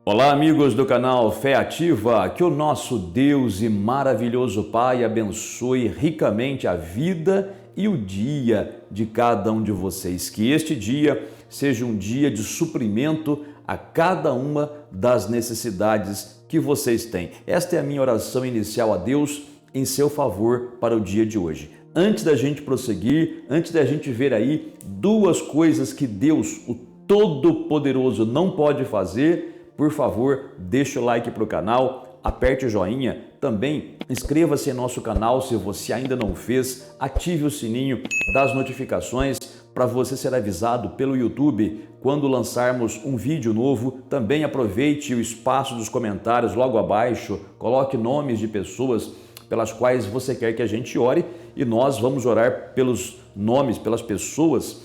Olá, amigos do canal Fé Ativa, que o nosso Deus e maravilhoso Pai abençoe ricamente a vida e o dia de cada um de vocês. Que este dia seja um dia de suprimento a cada uma das necessidades que vocês têm. Esta é a minha oração inicial a Deus em seu favor para o dia de hoje. Antes da gente prosseguir, antes da gente ver aí duas coisas que Deus, o Todo-Poderoso, não pode fazer, por favor, deixa o like para o canal, aperte o joinha, também inscreva-se em nosso canal se você ainda não fez, ative o sininho das notificações para você ser avisado pelo YouTube quando lançarmos um vídeo novo. Também aproveite o espaço dos comentários logo abaixo, coloque nomes de pessoas pelas quais você quer que a gente ore e nós vamos orar pelos nomes, pelas pessoas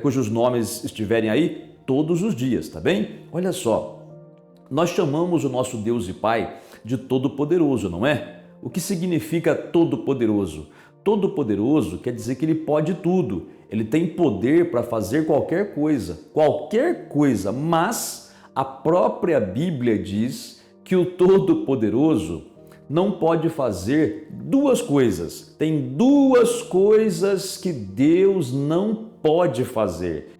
cujos nomes estiverem aí todos os dias, tá bem? Olha só, nós chamamos o nosso Deus e Pai de Todo-Poderoso, não é? O que significa Todo-Poderoso? Todo-Poderoso quer dizer que Ele pode tudo, Ele tem poder para fazer qualquer coisa, mas a própria Bíblia diz que o Todo-Poderoso não pode fazer duas coisas. Tem duas coisas que Deus não pode fazer.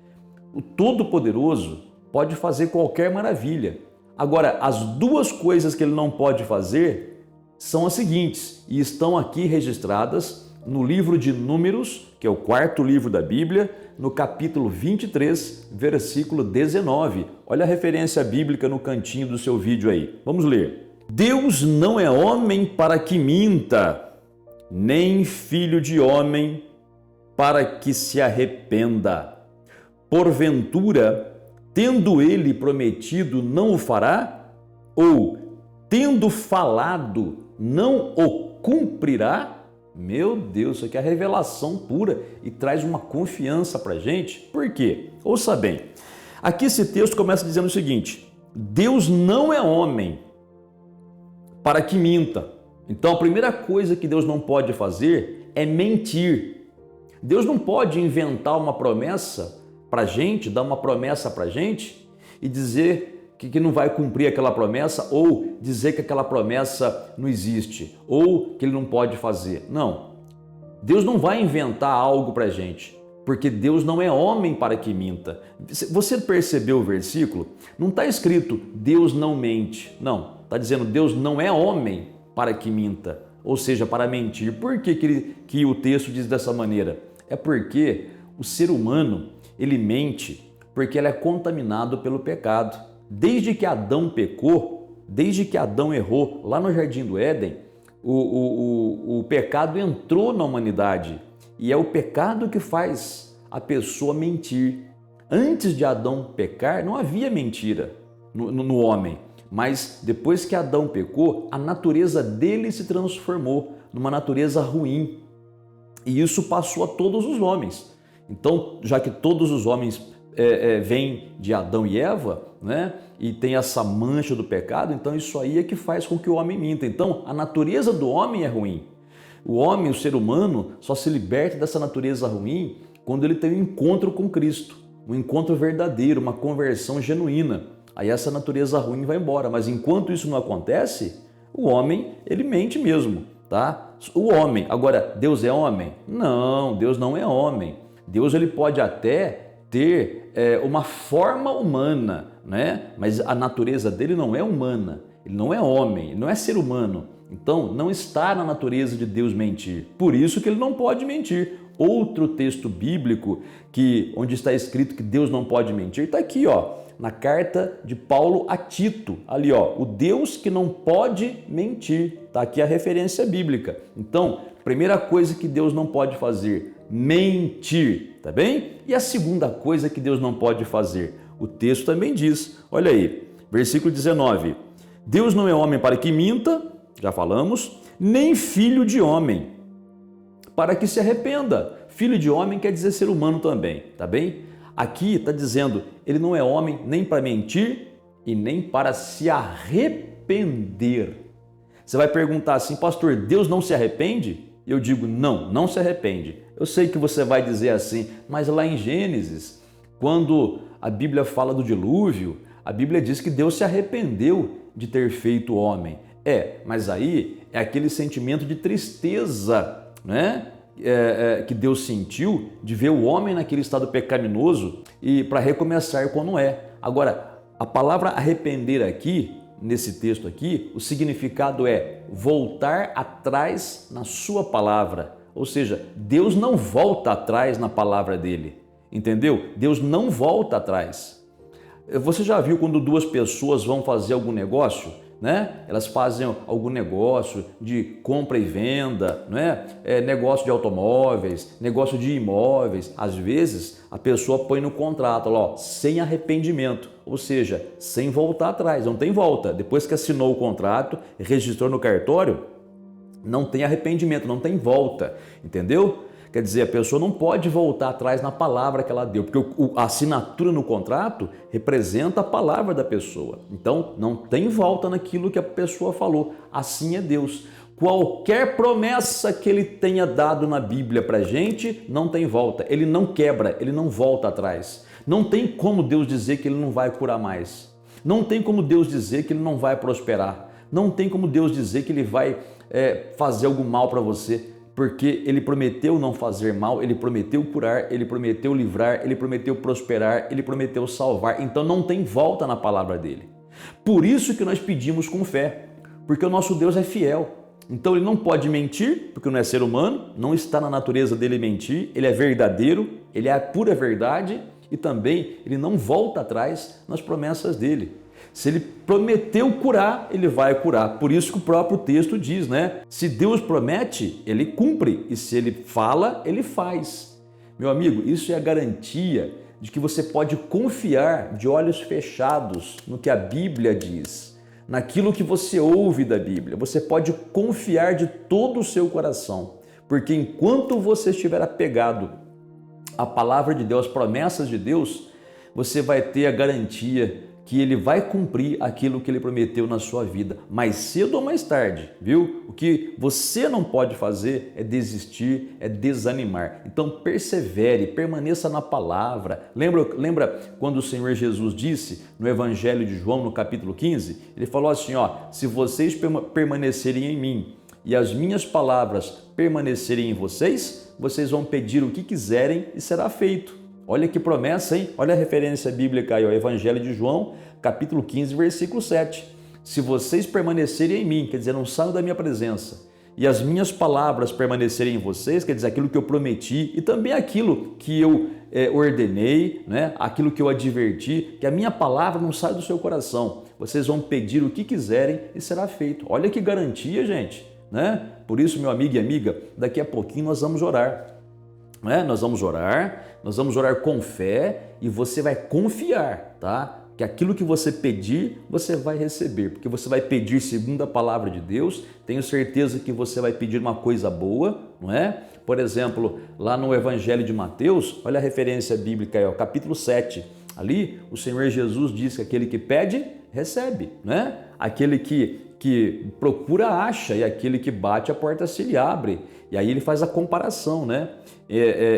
O Todo-Poderoso pode fazer qualquer maravilha. Agora, as duas coisas que ele não pode fazer são as seguintes, e estão aqui registradas no livro de Números, que é o quarto livro da Bíblia, no capítulo 23, versículo 19. Olha a referência bíblica no cantinho do seu vídeo aí. Vamos ler. Deus não é homem para que minta, nem filho de homem para que se arrependa. Porventura, tendo ele prometido, não o fará? Ou, tendo falado, não o cumprirá? Meu Deus, isso aqui é revelação pura e traz uma confiança para a gente. Por quê? Ouça bem. Aqui esse texto começa dizendo o seguinte: Deus não é homem para que minta. Então, a primeira coisa que Deus não pode fazer é mentir. Deus não pode inventar uma promessa para a gente, dar uma promessa para a gente e dizer que não vai cumprir aquela promessa, ou dizer que aquela promessa não existe, ou que ele não pode fazer. Não, Deus não vai inventar algo para a gente, porque Deus não é homem para que minta. Você percebeu o versículo? Não está escrito Deus não mente, não, está dizendo Deus não é homem para que minta, ou seja, para mentir. Por que o texto diz dessa maneira? É porque o ser humano, ele mente porque ele é contaminado pelo pecado. Desde que Adão pecou, desde que Adão errou lá no Jardim do Éden, o pecado entrou na humanidade e é o pecado que faz a pessoa mentir. Antes de Adão pecar, não havia mentira no homem, mas depois que Adão pecou, a natureza dele se transformou numa natureza ruim e isso passou a todos os homens. Então, já que todos os homens vêm de Adão e Eva, né, e tem essa mancha do pecado, então isso aí é que faz com que o homem minta. Então, a natureza do homem é ruim. O homem, o ser humano, só se liberta dessa natureza ruim quando ele tem um encontro com Cristo, um encontro verdadeiro, uma conversão genuína. Aí essa natureza ruim vai embora, mas enquanto isso não acontece, o homem, ele mente mesmo, tá? O homem, agora, Deus é homem? Não, Deus não é homem. Deus ele pode até ter uma forma humana, né? Mas a natureza dele não é humana, ele não é homem, ele não é ser humano. Então, não está na natureza de Deus mentir. Por isso que ele não pode mentir. Outro texto bíblico onde está escrito que Deus não pode mentir, está aqui, ó, na carta de Paulo a Tito, ali, ó, o Deus que não pode mentir. Está aqui a referência bíblica. Então, primeira coisa que Deus não pode fazer, mentir, tá bem? E a segunda coisa que Deus não pode fazer, o texto também diz, olha aí, versículo 19, Deus não é homem para que minta, já falamos, nem filho de homem para que se arrependa. Filho de homem quer dizer ser humano também, tá bem? Aqui está dizendo, ele não é homem nem para mentir e nem para se arrepender. Você vai perguntar assim, pastor, Deus não se arrepende? Eu digo, não, não se arrepende. Eu sei que você vai dizer assim, mas lá em Gênesis, quando a Bíblia fala do dilúvio, A Bíblia diz que Deus se arrependeu de ter feito o homem. Mas aí é aquele sentimento de tristeza, né? Que Deus sentiu de ver o homem naquele estado pecaminoso e para recomeçar quando é. Agora, a palavra arrepender aqui, nesse texto aqui, o significado é voltar atrás na sua palavra. Ou seja, Deus não volta atrás na palavra dele, entendeu? Deus não volta atrás. Você já viu quando duas pessoas vão fazer algum negócio, né? Elas fazem algum negócio de compra e venda, né? Negócio de automóveis, negócio de imóveis. Às vezes a pessoa põe no contrato, ó, sem arrependimento, ou seja, sem voltar atrás, não tem volta. Depois que assinou o contrato, registrou no cartório, não tem arrependimento, não tem volta, entendeu? Quer dizer, a pessoa não pode voltar atrás na palavra que ela deu, porque a assinatura no contrato representa a palavra da pessoa. Então, não tem volta naquilo que a pessoa falou. Assim é Deus. Qualquer promessa que ele tenha dado na Bíblia para a gente, não tem volta. Ele não quebra, ele não volta atrás. Não tem como Deus dizer que ele não vai curar mais. Não tem como Deus dizer que ele não vai prosperar. Não tem como Deus dizer que ele vai fazer algo mal para você. Porque ele prometeu não fazer mal, ele prometeu curar, ele prometeu livrar, ele prometeu prosperar, ele prometeu salvar. Então não tem volta na palavra dele. Por isso que nós pedimos com fé, porque o nosso Deus é fiel. Então ele não pode mentir, porque não é ser humano, não está na natureza dele mentir, ele é verdadeiro, ele é a pura verdade e também ele não volta atrás nas promessas dele. Se ele prometeu curar, ele vai curar. Por isso que o próprio texto diz, né? Se Deus promete, ele cumpre. E se ele fala, ele faz. Meu amigo, isso é a garantia de que você pode confiar de olhos fechados no que a Bíblia diz, naquilo que você ouve da Bíblia. Você pode confiar de todo o seu coração. Porque enquanto você estiver apegado à palavra de Deus, às promessas de Deus, você vai ter a garantia que ele vai cumprir aquilo que ele prometeu na sua vida, mais cedo ou mais tarde, viu? O que você não pode fazer é desistir, é desanimar. Então persevere, permaneça na palavra. Lembra quando o Senhor Jesus disse no Evangelho de João, no capítulo 15? Ele falou assim, ó, se vocês permanecerem em mim e as minhas palavras permanecerem em vocês, vocês vão pedir o que quiserem e será feito. Olha que promessa, hein? Olha a referência bíblica aí, o Evangelho de João, capítulo 15, versículo 7. Se vocês permanecerem em mim, quer dizer, não saiam da minha presença, e as minhas palavras permanecerem em vocês, quer dizer, aquilo que eu prometi e também aquilo que eu ordenei, né? Aquilo que eu adverti, que a minha palavra não sai do seu coração. Vocês vão pedir o que quiserem e será feito. Olha que garantia, gente, né? Por isso, meu amigo e amiga, daqui a pouquinho nós vamos orar. Nós vamos orar com fé e você vai confiar, tá? Que aquilo que você pedir, você vai receber, porque você vai pedir segundo a palavra de Deus. Tenho certeza que você vai pedir uma coisa boa, não é? Por exemplo, lá no Evangelho de Mateus, olha a referência bíblica aí, ó, capítulo 7. Ali, o Senhor Jesus diz que aquele que pede, recebe, né? Aquele que procura, acha, e aquele que bate, a porta se lhe abre. E aí ele faz a comparação, né?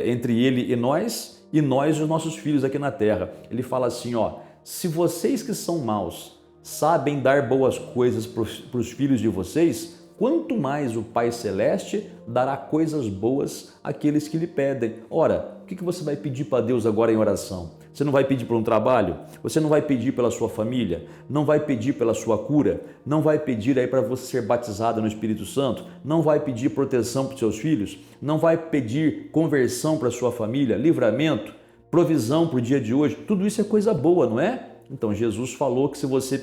Entre ele e nós e os nossos filhos aqui na terra. Ele fala assim, ó, se vocês que são maus sabem dar boas coisas para os filhos de vocês, quanto mais o Pai Celeste dará coisas boas àqueles que lhe pedem. Ora, o que você vai pedir para Deus agora em oração? Você não vai pedir por um trabalho? Você não vai pedir pela sua família? Não vai pedir pela sua cura? Não vai pedir aí para você ser batizado no Espírito Santo? Não vai pedir proteção para os seus filhos? Não vai pedir conversão para a sua família? Livramento? Provisão para o dia de hoje? Tudo isso é coisa boa, não é? Então Jesus falou que se você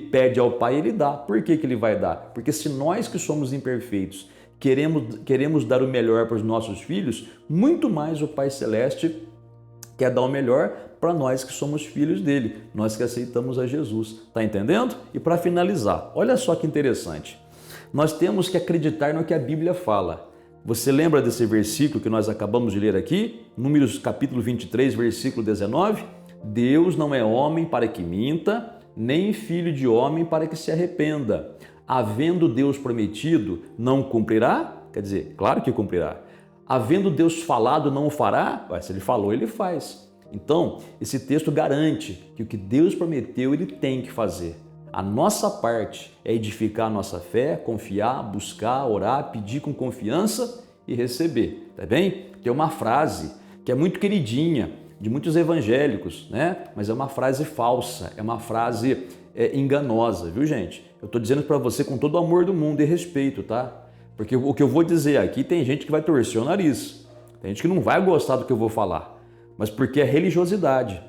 pede ao Pai, Ele dá. Por que Ele vai dar? Porque se nós que somos imperfeitos queremos dar o melhor para os nossos filhos, muito mais o Pai Celeste quer dar o melhor para nós que somos filhos dele, nós que aceitamos a Jesus. Tá entendendo? E para finalizar, olha só que interessante. Nós temos que acreditar no que a Bíblia fala. Você lembra desse versículo que nós acabamos de ler aqui? Números capítulo 23, versículo 19? Deus não é homem para que minta, nem filho de homem para que se arrependa. Havendo Deus prometido, não cumprirá? Quer dizer, claro que cumprirá. Havendo Deus falado, não o fará? Se Ele falou, Ele faz. Então, esse texto garante que o que Deus prometeu, Ele tem que fazer. A nossa parte é edificar a nossa fé, confiar, buscar, orar, pedir com confiança e receber, tá bem? Tem uma frase que é muito queridinha de muitos evangélicos, né? Mas é uma frase falsa, é uma frase enganosa, viu, gente? Eu estou dizendo para você com todo o amor do mundo e respeito, tá? Porque o que eu vou dizer aqui, tem gente que vai torcer o nariz, tem gente que não vai gostar do que eu vou falar, mas porque é religiosidade,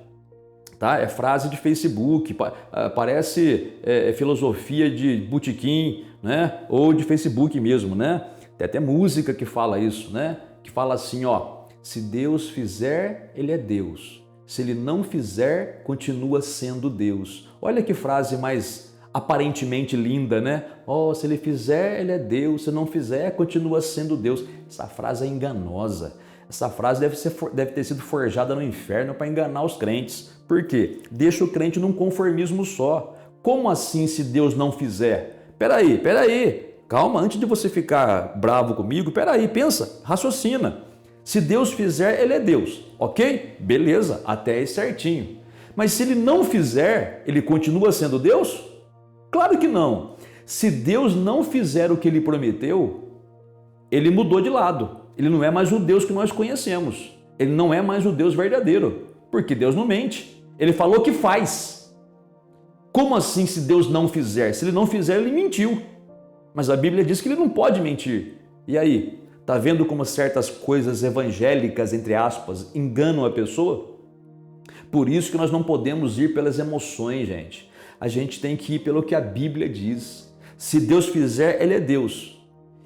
tá? É frase de Facebook, parece filosofia de botequim, né? Ou de Facebook mesmo, né? Tem até música que fala isso, né? Que fala assim, ó, se Deus fizer, Ele é Deus. Se Ele não fizer, continua sendo Deus. Olha que frase mais aparentemente linda, né? Oh, se Ele fizer, Ele é Deus. Se não fizer, continua sendo Deus. Essa frase é enganosa. Essa frase deve ter sido forjada no inferno para enganar os crentes. Por quê? Deixa o crente num conformismo só. Como assim se Deus não fizer? Peraí. Calma, antes de você ficar bravo comigo, peraí, pensa, raciocina. Se Deus fizer, Ele é Deus, ok? Beleza, até aí certinho. Mas se Ele não fizer, Ele continua sendo Deus? Claro que não. Se Deus não fizer o que Ele prometeu, Ele mudou de lado. Ele não é mais o Deus que nós conhecemos. Ele não é mais o Deus verdadeiro, porque Deus não mente. Ele falou que faz. Como assim se Deus não fizer? Se Ele não fizer, Ele mentiu. Mas a Bíblia diz que Ele não pode mentir. E aí? Tá vendo como certas coisas evangélicas, entre aspas, enganam a pessoa? Por isso que nós não podemos ir pelas emoções, gente. A gente tem que ir pelo que a Bíblia diz. Se Deus fizer, Ele é Deus.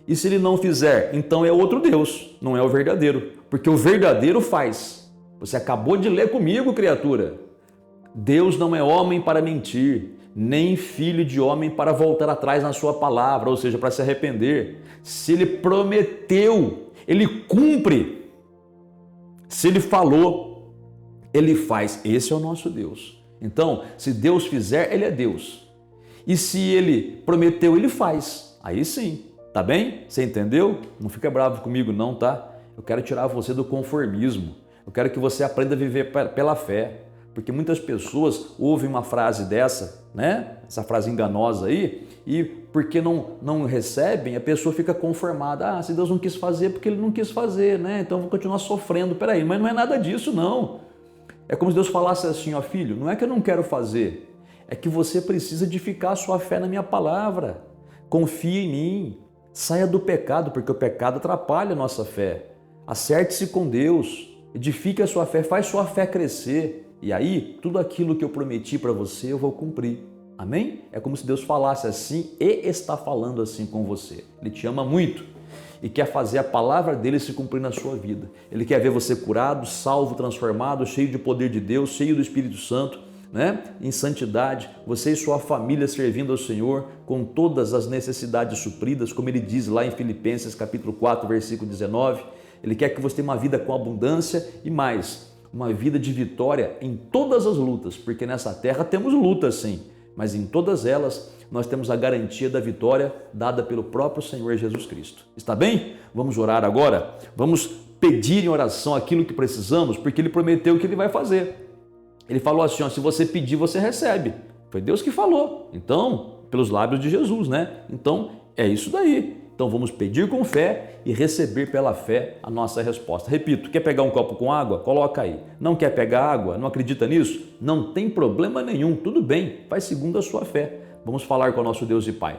E se Ele não fizer, então é outro Deus, não é o verdadeiro. Porque o verdadeiro faz. Você acabou de ler comigo, criatura. Deus não é homem para mentir, nem filho de homem para voltar atrás na sua palavra, ou seja, para se arrepender. Se Ele prometeu, Ele cumpre. Se Ele falou, Ele faz. Esse é o nosso Deus. Então, se Deus fizer, Ele é Deus. E se Ele prometeu, Ele faz. Aí sim, tá bem? Você entendeu? Não fica bravo comigo não, tá? Eu quero tirar você do conformismo. Eu quero que você aprenda a viver pela fé. Porque muitas pessoas ouvem uma frase dessa, né? Essa frase enganosa aí, e porque não recebem, a pessoa fica conformada. Ah, se Deus não quis fazer, porque Ele não quis fazer, né? Então eu vou continuar sofrendo. Peraí, mas não é nada disso, não. É como se Deus falasse assim, ó filho, não é que eu não quero fazer, é que você precisa edificar a sua fé na minha palavra. Confie em mim. Saia do pecado, porque o pecado atrapalha a nossa fé. Acerte-se com Deus. Edifique a sua fé, faz sua fé crescer. E aí, tudo aquilo que eu prometi para você, eu vou cumprir. Amém? É como se Deus falasse assim e está falando assim com você. Ele te ama muito e quer fazer a palavra dele se cumprir na sua vida. Ele quer ver você curado, salvo, transformado, cheio de poder de Deus, cheio do Espírito Santo, né? Em santidade, você e sua família servindo ao Senhor com todas as necessidades supridas, como ele diz lá em Filipenses capítulo 4, versículo 19. Ele quer que você tenha uma vida com abundância e mais, uma vida de vitória em todas as lutas, porque nessa terra temos lutas sim, mas em todas elas nós temos a garantia da vitória dada pelo próprio Senhor Jesus Cristo. Está bem? Vamos orar agora? Vamos pedir em oração aquilo que precisamos, porque Ele prometeu que Ele vai fazer. Ele falou assim, ó, se você pedir, você recebe. Foi Deus que falou, então, pelos lábios de Jesus, né? Então, é isso daí. Então vamos pedir com fé e receber pela fé a nossa resposta. Repito, quer pegar um copo com água? Coloca aí. Não quer pegar água? Não acredita nisso? Não tem problema nenhum, tudo bem, faz segundo a sua fé. Vamos falar com o nosso Deus e Pai.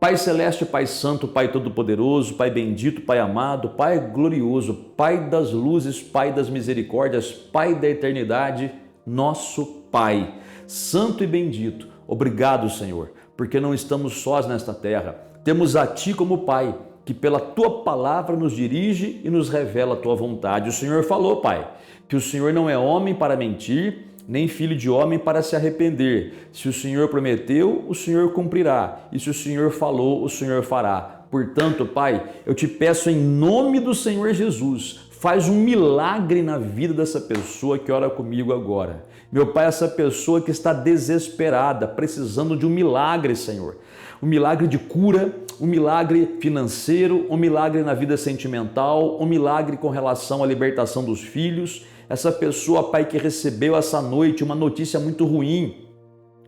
Pai Celeste, Pai Santo, Pai Todo-Poderoso, Pai Bendito, Pai Amado, Pai Glorioso, Pai das Luzes, Pai das Misericórdias, Pai da Eternidade, nosso Pai, Santo e Bendito. Obrigado, Senhor, porque não estamos sós nesta terra. Temos a Ti como Pai, que pela Tua palavra nos dirige e nos revela a Tua vontade. O Senhor falou, Pai, que o Senhor não é homem para mentir, nem filho de homem para se arrepender. Se o Senhor prometeu, o Senhor cumprirá. E se o Senhor falou, o Senhor fará. Portanto, Pai, eu te peço em nome do Senhor Jesus, faz um milagre na vida dessa pessoa que ora comigo agora. Meu Pai, essa pessoa que está desesperada, precisando de um milagre, Senhor. Um milagre de cura, um milagre financeiro, um milagre na vida sentimental, um milagre com relação à libertação dos filhos. essa pessoa, Pai, que recebeu essa noite uma notícia muito ruim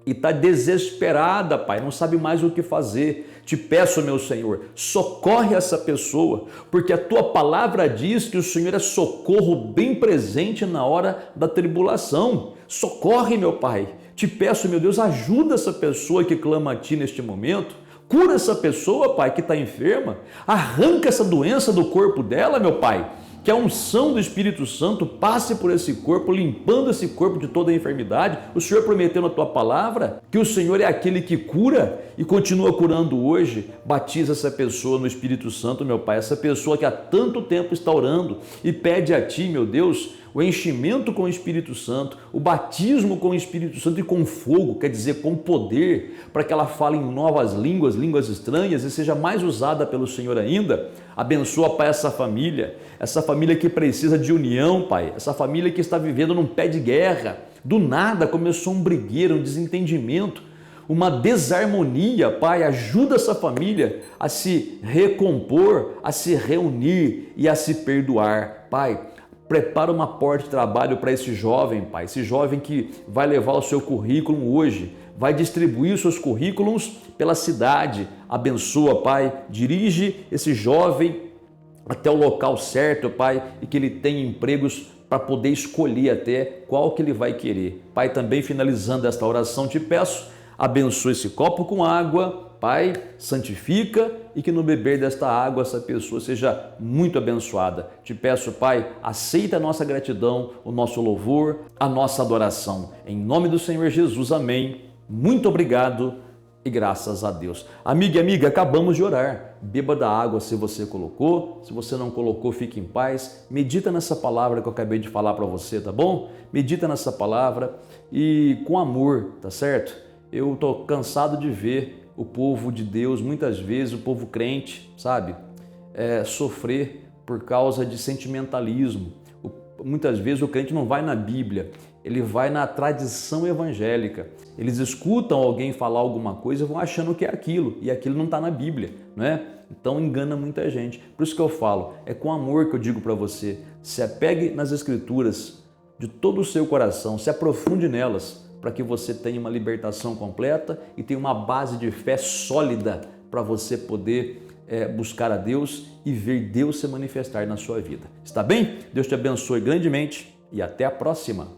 e está desesperada, Pai, não sabe mais o que fazer. Te peço, meu Senhor, socorre essa pessoa, porque a Tua palavra diz que o Senhor é socorro bem presente na hora da tribulação. Socorre, meu Pai. Te peço, meu Deus, ajuda essa pessoa que clama a Ti neste momento. Cura essa pessoa, Pai, que está enferma. Arranca essa doença do corpo dela, meu Pai. Que a unção do Espírito Santo passe por esse corpo, limpando esse corpo de toda a enfermidade. O Senhor prometeu na Tua palavra que o Senhor é aquele que cura e continua curando hoje. Batiza essa pessoa no Espírito Santo, meu Pai. Essa pessoa que há tanto tempo está orando e pede a Ti, meu Deus, o enchimento com o Espírito Santo, o batismo com o Espírito Santo e com fogo, quer dizer, com poder, para que ela fale em novas línguas, línguas estranhas e seja mais usada pelo Senhor ainda. Abençoa, Pai, essa família que precisa de união, Pai, essa família que está vivendo num pé de guerra. Do nada começou um brigueiro, um desentendimento, uma desarmonia, Pai. Ajuda essa família a se recompor, a se reunir e a se perdoar, Pai. Prepara uma porta de trabalho para esse jovem, Pai, esse jovem que vai levar o seu currículo hoje, vai distribuir os seus currículos pela cidade. Abençoa, Pai, dirige esse jovem até o local certo, Pai, e que ele tenha empregos para poder escolher até qual que ele vai querer. Pai, também finalizando esta oração, te peço, abençoa esse copo com água, Pai, santifica e que no beber desta água essa pessoa seja muito abençoada. Te peço, Pai, aceita a nossa gratidão, o nosso louvor, a nossa adoração. Em nome do Senhor Jesus, amém. Muito obrigado e graças a Deus. Amiga e amiga, acabamos de orar. Beba da água se você colocou, se você não colocou, fique em paz. Medita nessa palavra que eu acabei de falar para você, tá bom? Medita nessa palavra e com amor, tá certo? Eu estou cansado de ver o povo de Deus, muitas vezes o povo crente, sabe, sofrer por causa de sentimentalismo. Muitas vezes o crente não vai na Bíblia, ele vai na tradição evangélica. Eles escutam alguém falar alguma coisa e vão achando que é aquilo, e aquilo não está na Bíblia, não é? Então engana muita gente. Por isso que eu falo, é com amor que eu digo para você, se apegue nas Escrituras de todo o seu coração, se aprofunde nelas, para que você tenha uma libertação completa e tenha uma base de fé sólida para você poder buscar a Deus e ver Deus se manifestar na sua vida. Está bem? Deus te abençoe grandemente e até a próxima.